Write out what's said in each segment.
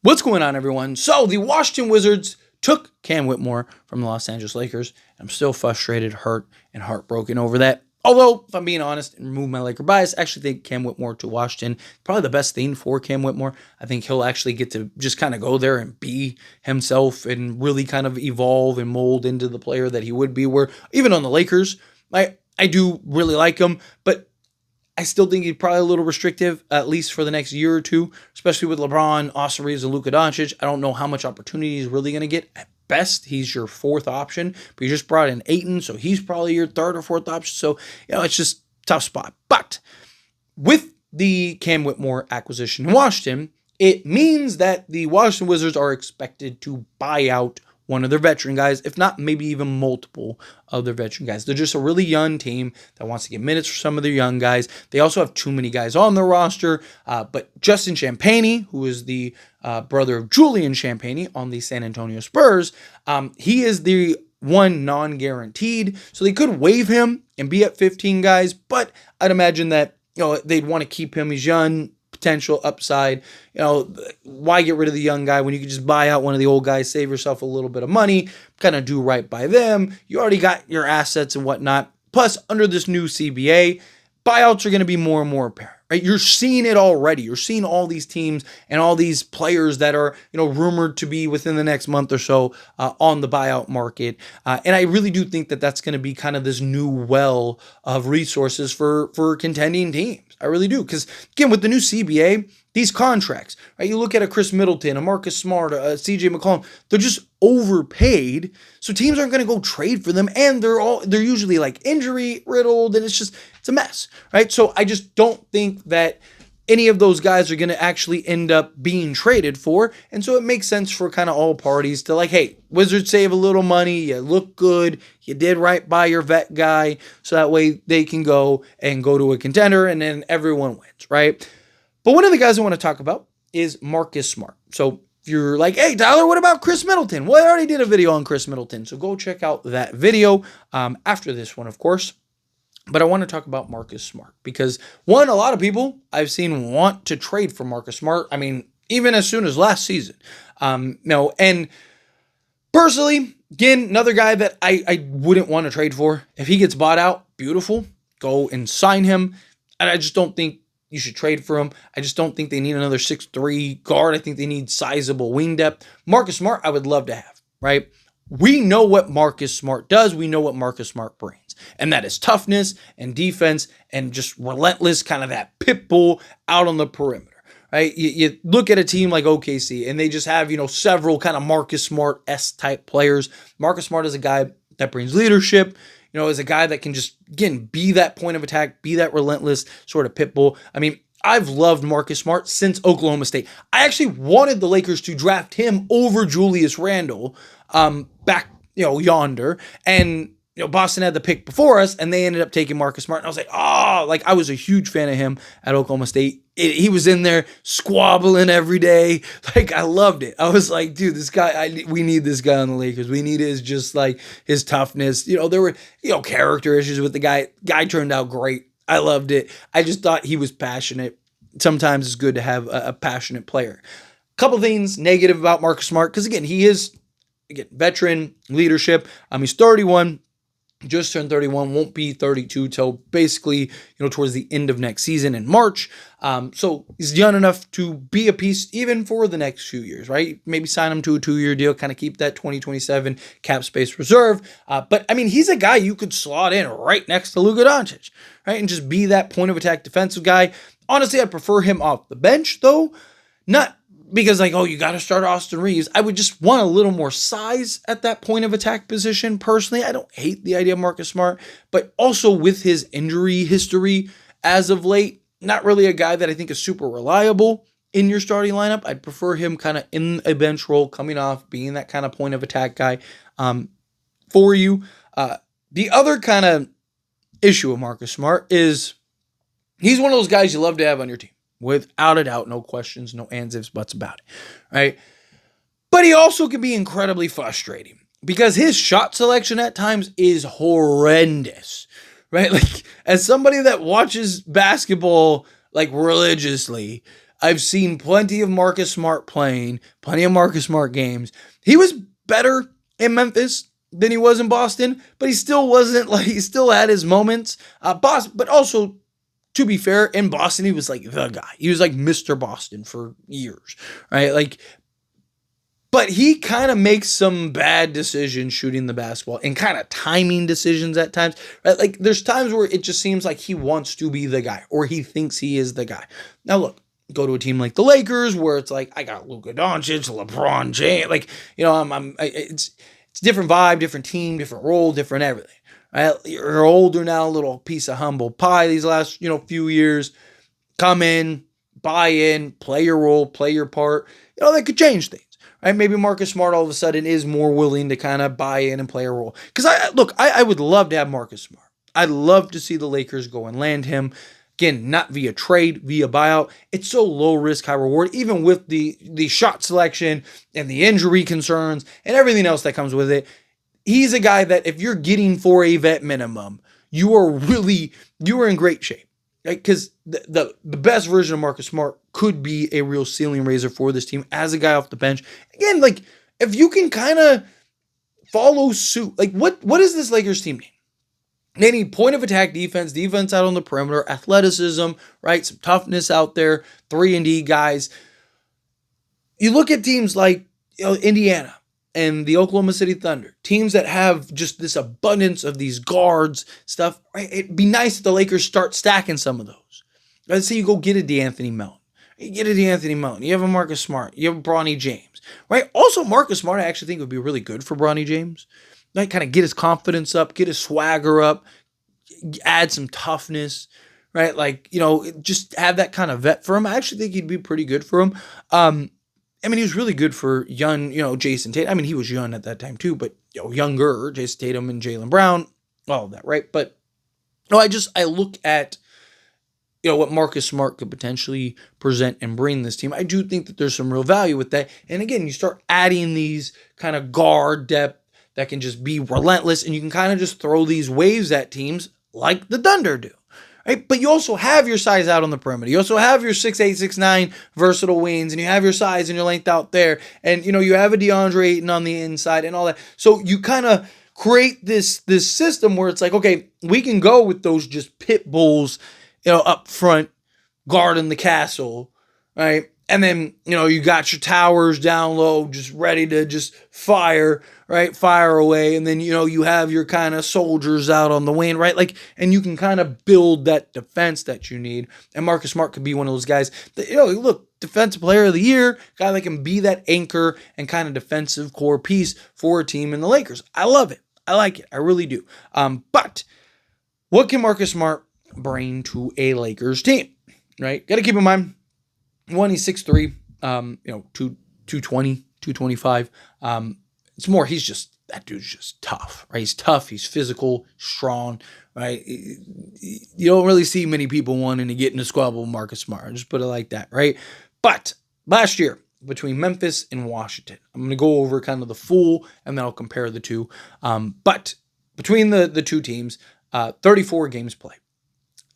What's going on, everyone? So the Washington Wizards took Cam Whitmore from the Los Angeles Lakers. I'm still frustrated, hurt, and heartbroken over that. Although, if I'm being honest and remove my Laker bias, I actually think Cam Whitmore to Washington, probably the best thing for Cam Whitmore. I think he'll actually get to just kind of go there and be himself and really kind of evolve and mold into the player that he would be. Where even on the Lakers, I do really like him, but I still think he's probably a little restrictive, at least for the next year or two, especially with LeBron, Austin Reeves, and Luka Doncic. I don't know how much opportunity he's really going to get. At best, he's your fourth option, but you just brought in Ayton, so he's probably your third or fourth option. So, it's just a tough spot. But with the Cam Whitmore acquisition in Washington, it means that the Washington Wizards are expected to buy out one of their veteran guys, if not maybe even multiple of their veteran guys. They're just a really young team that wants to get minutes for some of their young guys. They also have too many guys on their roster, but Justin Champagnie, who is the brother of Julian Champagnie on the San Antonio Spurs, he is the one non-guaranteed, so they could waive him and be at 15 guys, but I'd imagine that they'd want to keep him. He's young, potential upside. Why get rid of the young guy when you can just buy out one of the old guys, save yourself a little bit of money, kind of do right by them. You already got your assets and whatnot. Plus, under this new CBA, buyouts are going to be more and more apparent, right? You're seeing it already. You're seeing all these teams and all these players that are, rumored to be within the next month or so on the buyout market. And I really do think that that's going to be kind of this new well of resources for contending teams. I really do. Because, again, with the new CBA, these contracts, right? You look at a Chris Middleton, a Marcus Smart, a CJ McCollum, they're just overpaid. So teams aren't going to go trade for them. And they're usually like injury riddled, and it's a mess, right? So I just don't think that any of those guys are going to actually end up being traded for. And so it makes sense for kind of all parties to hey, Wizards save a little money. You look good. You did right by your vet guy. So that way they can go to a contender and then everyone wins, right? But one of the guys I want to talk about is Marcus Smart. So if you're like, hey, Tyler, what about Chris Middleton? Well, I already did a video on Chris Middleton. So go check out that video after this one, of course. But I want to talk about Marcus Smart because, one, a lot of people I've seen want to trade for Marcus Smart. I mean, even as soon as last season. And personally, again, another guy that I wouldn't want to trade for. If he gets bought out, beautiful. Go and sign him. And I just don't think you should trade for him. I just don't think they need another 6'3" guard. I think they need sizable wing depth. Marcus Smart, I would love to have, right? We know what Marcus Smart does. We know what Marcus Smart brings. And that is toughness and defense and just relentless, kind of that pit bull out on the perimeter, right? You look at a team like OKC and they just have, several kind of Marcus Smart-esque type players. Marcus Smart is a guy that brings leadership, is a guy that can just, again, be that point of attack, be that relentless sort of pit bull. I mean, I've loved Marcus Smart since Oklahoma State. I actually wanted the Lakers to draft him over Julius Randle back, yonder. And Boston had the pick before us, and they ended up taking Marcus Smart. And I was like, I was a huge fan of him at Oklahoma State. He was in there squabbling every day. I loved it. I was like, dude, this guy, we need this guy on the Lakers. We need his toughness. There were, character issues with the guy. Guy turned out great. I loved it. I just thought he was passionate. Sometimes it's good to have a passionate player. Couple things negative about Marcus Smart, because again, he is veteran leadership. He's 31. Just turned 31, won't be 32 till basically, towards the end of next season in March. So he's young enough to be a piece even for the next few years, right? Maybe sign him to a 2-year deal, kind of keep that 2027 cap space reserve. But I mean, he's a guy you could slot in right next to Luka Doncic, right? And just be that point of attack defensive guy. Honestly, I'd prefer him off the bench though, not because you got to start Austin Reeves. I would just want a little more size at that point of attack position. Personally, I don't hate the idea of Marcus Smart, but also with his injury history as of late, not really a guy that I think is super reliable in your starting lineup. I'd prefer him kind of in a bench role, coming off, being that kind of point of attack guy for you. The other kind of issue with Marcus Smart is he's one of those guys you love to have on your team. Without a doubt, no questions, no ands, ifs, buts about it, right? But he also can be incredibly frustrating because his shot selection at times is horrendous, right? As somebody that watches basketball religiously, I've seen plenty of Marcus Smart playing, plenty of Marcus Smart games. He was better in Memphis than he was in Boston, but he still wasn't like, he still had his moments. Boston, but also, to be fair, in Boston, he was like the guy. He was like Mr. Boston for years, right? Like, but he kind of makes some bad decisions shooting the basketball and kind of timing decisions at times, right? Like, there's times where it just seems like he wants to be the guy or he thinks he is the guy. Now, look, go to a team like the Lakers where it's like, I got Luka Doncic, LeBron James, like, it's different vibe, different team, different role, different everything. Right? You're older now, a little piece of humble pie these last, few years. Come in, buy in, play your role, play your part. That could change things. Right? Maybe Marcus Smart all of a sudden is more willing to kind of buy in and play a role. Because I would love to have Marcus Smart. I'd love to see the Lakers go and land him. Again, not via trade, via buyout. It's so low risk, high reward, even with the shot selection and the injury concerns and everything else that comes with it. He's a guy that if you're getting for a vet minimum, you are in great shape. Right? Because the best version of Marcus Smart could be a real ceiling raiser for this team as a guy off the bench. Again, like, if you can kind of follow suit, like, what is this Lakers team name? They need point of attack defense out on the perimeter, athleticism, right? Some toughness out there, 3-and-D guys. You look at teams like Indiana and the Oklahoma City Thunder, teams that have just this abundance of these guards stuff, right? It'd be nice if the Lakers start stacking some of those. Let's say you go get a DeAnthony Melton. You have a Marcus Smart. You have a Bronny James, right? Also, Marcus Smart, I actually think would be really good for Bronny James. Like, kind of get his confidence up, get his swagger up, add some toughness, right? Like, just have that kind of vet for him. I actually think he'd be pretty good for him. He was really good for young, Jason Tatum. He was young at that time too, but younger Jason Tatum and Jaylen Brown, all of that, right? But no, I look at what Marcus Smart could potentially present and bring this team. I do think that there's some real value with that. And again, you start adding these kind of guard depth that can just be relentless, and you can kind of just throw these waves at teams like the Thunder do. Right? But you also have your size out on the perimeter. You also have your 6'8", 6'9" versatile wings, and you have your size and your length out there. And, you have a DeAndre Ayton on the inside and all that. So you kind of create this system where it's like, okay, we can go with those just pit bulls, up front, guarding the castle, right? And then, you got your towers down low, just ready to just fire, right? Fire away. And then, you have your kind of soldiers out on the wing, right? Like, and you can kind of build that defense that you need. And Marcus Smart could be one of those guys that, look, defensive player of the year, guy that can be that anchor and kind of defensive core piece for a team in the Lakers. I love it. I like it. I really do. But what can Marcus Smart bring to a Lakers team, right? Got to keep in mind, one, he's 6'3", 220, 225. It's more, that dude's just tough, right? He's tough, he's physical, strong, right? You don't really see many people wanting to get in a squabble with Marcus Smart. I'll just put it like that, right? But last year, between Memphis and Washington, I'm going to go over kind of the full, and then I'll compare the two. But between the two teams, 34 games played,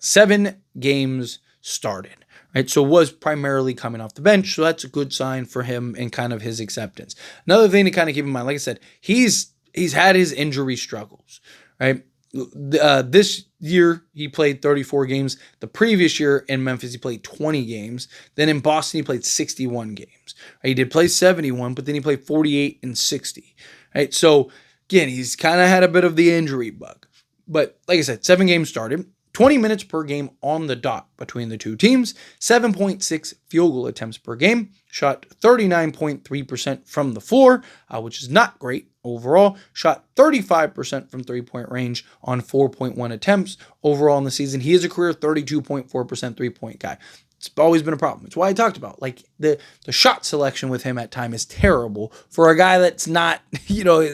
7 games started. Right, so was primarily coming off the bench, so that's a good sign for him and kind of his acceptance. Another thing to kind of keep in mind, like I said, he's had his injury struggles, right? This year he played 34 games. The previous year in Memphis he played 20 games. Then in Boston he played 61 games. Right? He did play 71, but then he played 48 and 60. Right, so again, he's kind of had a bit of the injury bug. But like I said, 7 games started. 20 minutes per game on the dot between the two teams, 7.6 field goal attempts per game, shot 39.3% from the floor, which is not great overall, shot 35% from three-point range on 4.1 attempts overall in the season. He is a career 32.4% three-point guy. It's always been a problem. It's why I talked about, like, the shot selection with him at time is terrible for a guy that's not,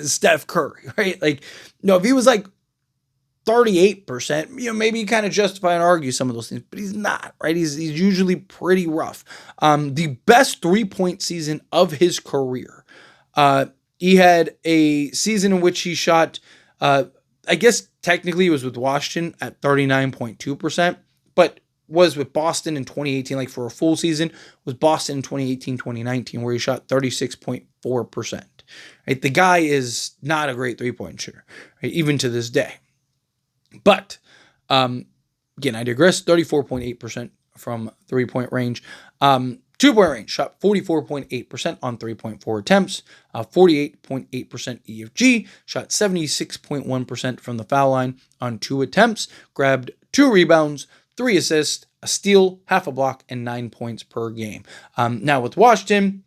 Steph Curry, right? Like, if he was like 38%, maybe you kind of justify and argue some of those things, but he's not, right? He's usually pretty rough. The best three-point season of his career. He had a season in which he shot, I guess technically it was with Washington at 39.2%, but was with Boston in 2018, like for a full season, was Boston in 2018, 2019, where he shot 36.4%. Right? The guy is not a great three-point shooter, right? Even to this day. But, again, I digress, 34.8% from three-point range. 2-point range, shot 44.8% on 3.4 attempts, 48.8% EFG, shot 76.1% from the foul line on 2 attempts, grabbed 2 rebounds, 3 assists, a steal, half a block, and 9 points per game. Now with Washington,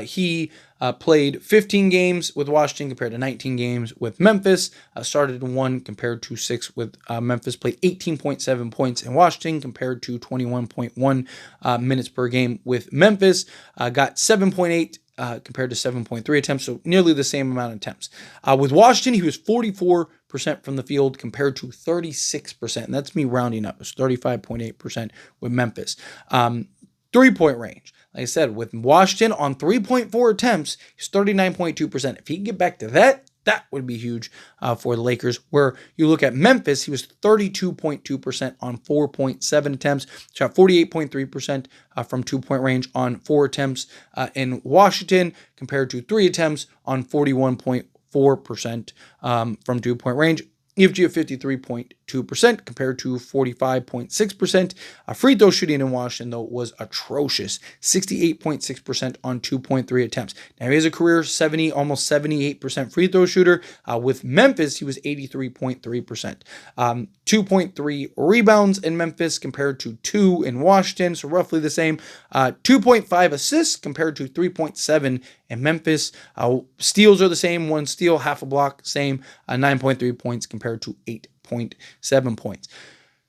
he played 15 games with Washington compared to 19 games with Memphis. Started in 1 compared to 6 with Memphis. Played 18.7 points in Washington compared to 21.1 minutes per game with Memphis. Got 7.8 compared to 7.3 attempts, so nearly the same amount of attempts. With Washington, he was 44% from the field compared to 36%, and that's me rounding up. It was 35.8% with Memphis. 3-point range. Like I said, with Washington on 3.4 attempts, he's 39.2%. If he can get back to that, that would be huge for the Lakers. Where you look at Memphis, he was 32.2% on 4.7 attempts, shot 48.3% from 2-point range on 4 attempts in Washington, compared to 3 attempts on 41.4% from 2-point range. EFG of 53.2% compared to 45.6%. Free throw shooting in Washington, though, was atrocious. 68.6% on 2.3 attempts. Now, he has a career almost 78% free throw shooter. With Memphis, he was 83.3%. 2.3 rebounds in Memphis compared to 2 in Washington, so roughly the same. 2.5 assists compared to 3.7 in Memphis. Steals are the same. 1 steal, half a block, same. 9.3 points compared to 8.7 points.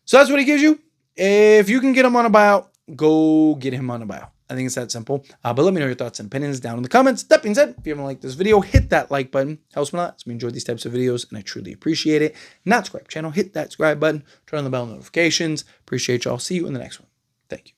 So that's what he gives you. If you can get him on a buyout, go get him on a buyout. I think it's that simple. But let me know your thoughts and opinions down in the comments. That being said, if you haven't liked this video, hit that like button. Helps me a lot. So we enjoy these types of videos, and I truly appreciate it. Not subscribe channel, hit that subscribe button. Turn on the bell notifications. Appreciate y'all. See you in the next one. Thank you.